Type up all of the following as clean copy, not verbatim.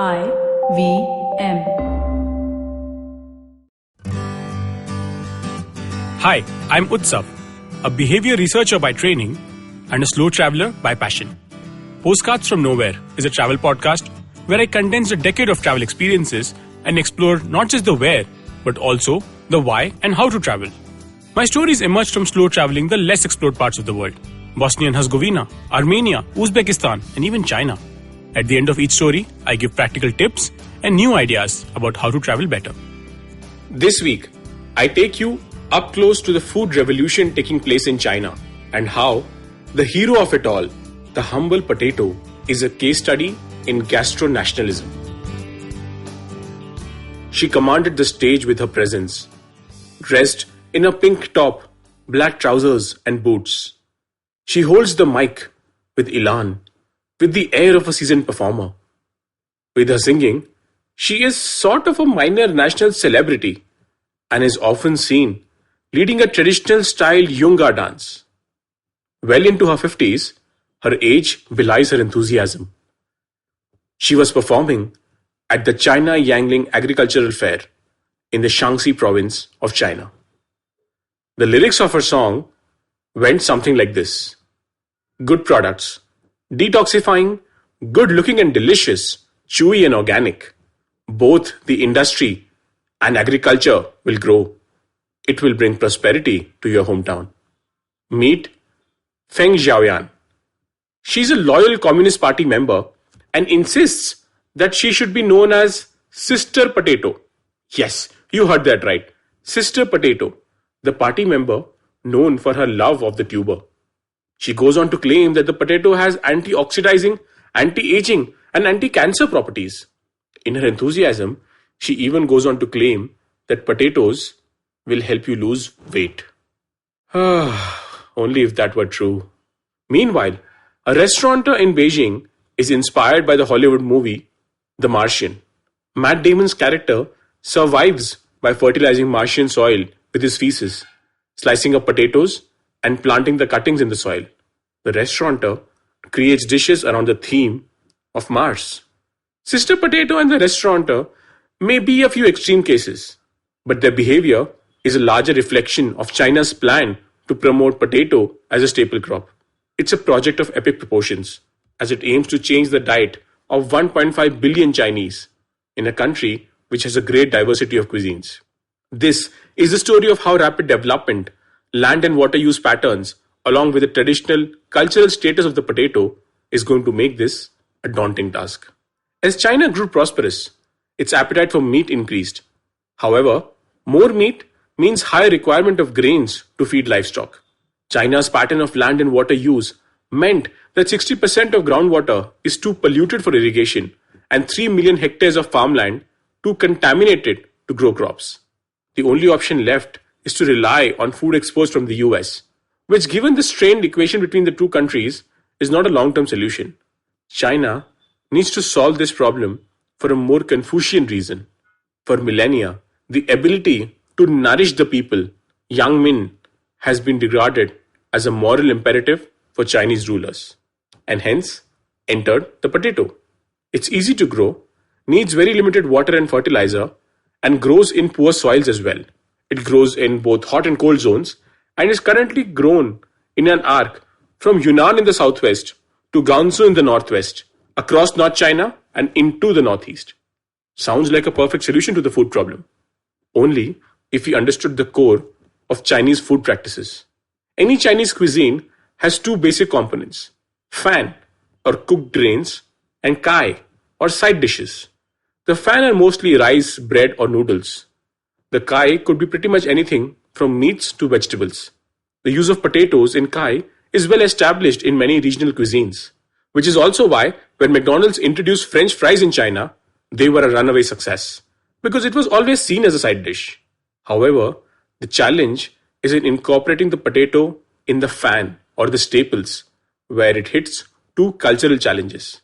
I-V-M. Hi, I'm Utsav, a behavior researcher by training and a slow traveler by passion. Postcards from Nowhere is a travel podcast where I condense a decade of travel experiences and explore not just the where, but also the why and how to travel. My stories emerged from slow traveling the less explored parts of the world: Bosnia and Herzegovina, Armenia, Uzbekistan, and even China. At the end of each story, I give practical tips and new ideas about how to travel better. This week, I take you up close to the food revolution taking place in China and how the hero of it all, the humble potato, is a case study in gastro-nationalism. She commanded the stage with her presence, dressed in a pink top, black trousers and boots. She holds the mic with elan, with the air of a seasoned performer. With her singing, she is sort of a minor national celebrity and is often seen leading a traditional style Yunga dance. Well into her 50s, her age belies her enthusiasm. She was performing at the China Yangling Agricultural Fair in the Shaanxi province of China. The lyrics of her song went something like this: good products, detoxifying, good looking and delicious, chewy and organic. Both the industry and agriculture will grow. It will bring prosperity to your hometown. Meet Feng Xiaoyan. She's a loyal Communist Party member and insists that she should be known as Sister Potato. Yes, you heard that right. Sister Potato, the party member known for her love of the tuber. She goes on to claim that the potato has anti-oxidizing, anti-aging, and anti-cancer properties. In her enthusiasm, she even goes on to claim that potatoes will help you lose weight. Only if that were true. Meanwhile, a restaurateur in Beijing is inspired by the Hollywood movie The Martian. Matt Damon's character survives by fertilizing Martian soil with his feces, slicing up potatoes and planting the cuttings in the soil. The restaurateur creates dishes around the theme of Mars. Sister Potato and the restaurateur may be a few extreme cases, but their behavior is a larger reflection of China's plan to promote potato as a staple crop. It's a project of epic proportions, as it aims to change the diet of 1.5 billion Chinese in a country which has a great diversity of cuisines. This is the story of how rapid development, land and water use patterns, along with the traditional cultural status of the potato, is going to make this a daunting task. As China grew prosperous, its appetite for meat increased. However, more meat means higher requirement of grains to feed livestock. China's pattern of land and water use meant that 60% of groundwater is too polluted for irrigation and 3 million hectares of farmland too contaminated to grow crops. The only option left is to rely on food exports from the US, which, given the strained equation between the two countries, is not a long-term solution. China needs to solve this problem for a more Confucian reason. For millennia, the ability to nourish the people, Yang Min, has been regarded as a moral imperative for Chinese rulers, and hence entered the potato. It's easy to grow, needs very limited water and fertilizer, and grows in poor soils as well. It grows in both hot and cold zones and is currently grown in an arc from Yunnan in the southwest to Gansu in the northwest, across North China and into the northeast. Sounds like a perfect solution to the food problem. Only if we understood the core of Chinese food practices. Any Chinese cuisine has two basic components: fan, or cooked grains, and kai, or side dishes. The fan are mostly rice, bread, or noodles. The kai could be pretty much anything from meats to vegetables. The use of potatoes in kai is well established in many regional cuisines, which is also why when McDonald's introduced French fries in China, they were a runaway success, because it was always seen as a side dish. However, the challenge is in incorporating the potato in the fan or the staples, where it hits two cultural challenges.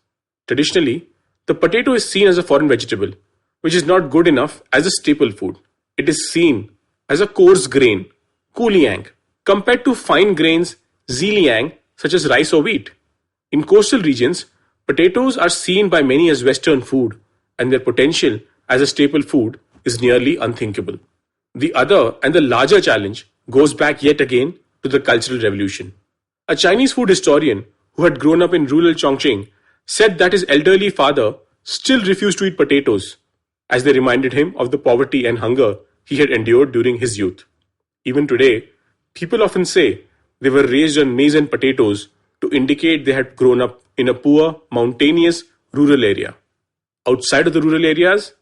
Traditionally, the potato is seen as a foreign vegetable, which is not good enough as a staple food. It is seen as a coarse grain, kuliang, compared to fine grains, ziliang, such as rice or wheat. In coastal regions, potatoes are seen by many as Western food and their potential as a staple food is nearly unthinkable. The other and the larger challenge goes back yet again to the Cultural Revolution. A Chinese food historian who had grown up in rural Chongqing said that his elderly father still refused to eat potatoes, as they reminded him of the poverty and hunger he had endured during his youth. Even today, people often say they were raised on maize and potatoes to indicate they had grown up in a poor, mountainous, rural area. Outside of the rural areas,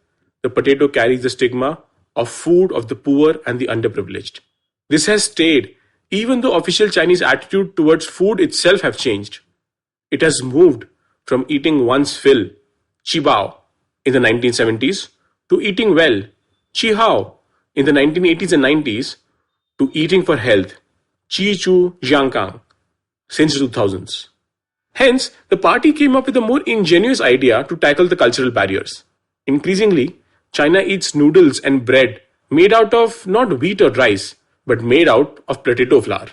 the potato carries the stigma of food of the poor and the underprivileged. This has stayed even though official Chinese attitude towards food itself have changed. It has moved from eating one's fill, qibao, in the 1970s, to eating well, qihao, in the 1980s and 90s, to eating for health, qi chu jiangkang, since the 2000s. Hence, the party came up with a more ingenious idea to tackle the cultural barriers. Increasingly, China eats noodles and bread made out of not wheat or rice, but made out of potato flour.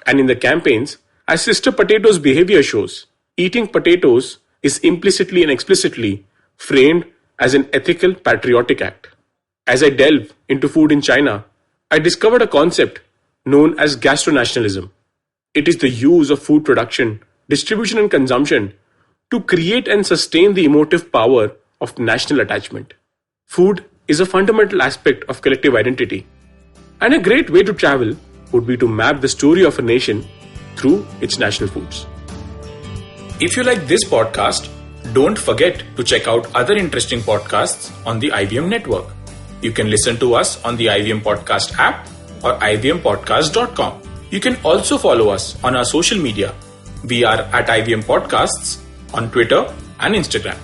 And in the campaigns, as Sister Potato's behavior shows, eating potatoes is implicitly and explicitly framed as an ethical, patriotic act. As I delve into food in China, I discovered a concept known as gastronationalism. It is the use of food production, distribution and consumption to create and sustain the emotive power of national attachment. Food is a fundamental aspect of collective identity, and a great way to travel would be to map the story of a nation through its national foods. If you like this podcast, don't forget to check out other interesting podcasts on the IVM network. You can listen to us on the IVM Podcast app or ivmpodcast.com. You can also follow us on our social media. We are at IVM Podcasts on Twitter and Instagram.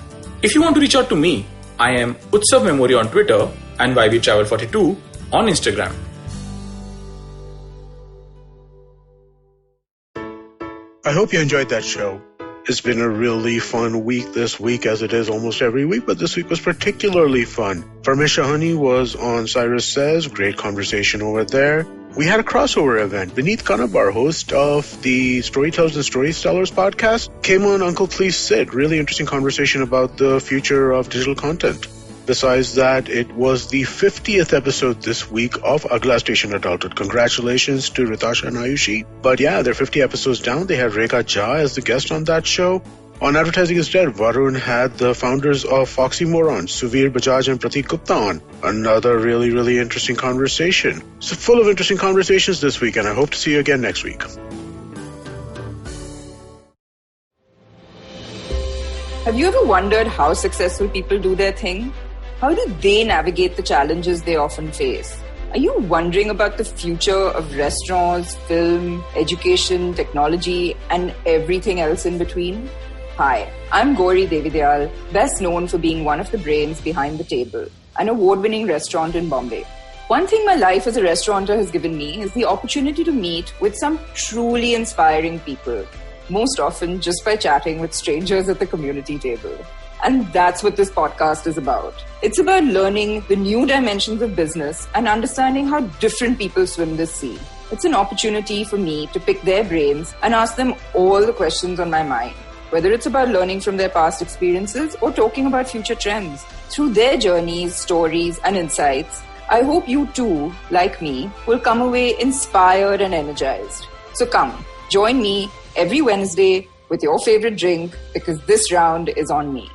If you want to reach out to me, I am Utsav Memory on Twitter and YVTravel42 on Instagram. I hope you enjoyed that show. It's been a really fun week this week, as it is almost every week, but this week was particularly fun. Farmisha Honey was on Cyrus Says, great conversation over there. We had a crossover event. Vineet Kanabar, host of the Storytellers and Storytellers podcast, came on Uncle Please Sit. Really interesting conversation about the future of digital content. Besides that, it was the 50th episode this week of Agla Station Adulthood. Congratulations to Ritasha and Ayushi. But yeah, they're 50 episodes down. They had Rekha Jha as the guest on that show. On Advertising is Dead, Varun had the founders of Foxymoron, Suvir Bajaj and Pratik Gupta on. Another really, really interesting conversation. So full of interesting conversations this week, and I hope to see you again next week. Have you ever wondered how successful people do their thing? How do they navigate the challenges they often face? Are you wondering about the future of restaurants, film, education, technology, and everything else in between? Hi, I'm Gauri Devidayal, best known for being one of the brains behind The Table, an award-winning restaurant in Bombay. One thing my life as a restaurateur has given me is the opportunity to meet with some truly inspiring people, most often just by chatting with strangers at the community table. And that's what this podcast is about. It's about learning the new dimensions of business and understanding how different people swim this sea. It's an opportunity for me to pick their brains and ask them all the questions on my mind, whether it's about learning from their past experiences or talking about future trends. Through their journeys, stories, and insights, I hope you too, like me, will come away inspired and energized. So come, join me every Wednesday with your favorite drink, because this round is on me.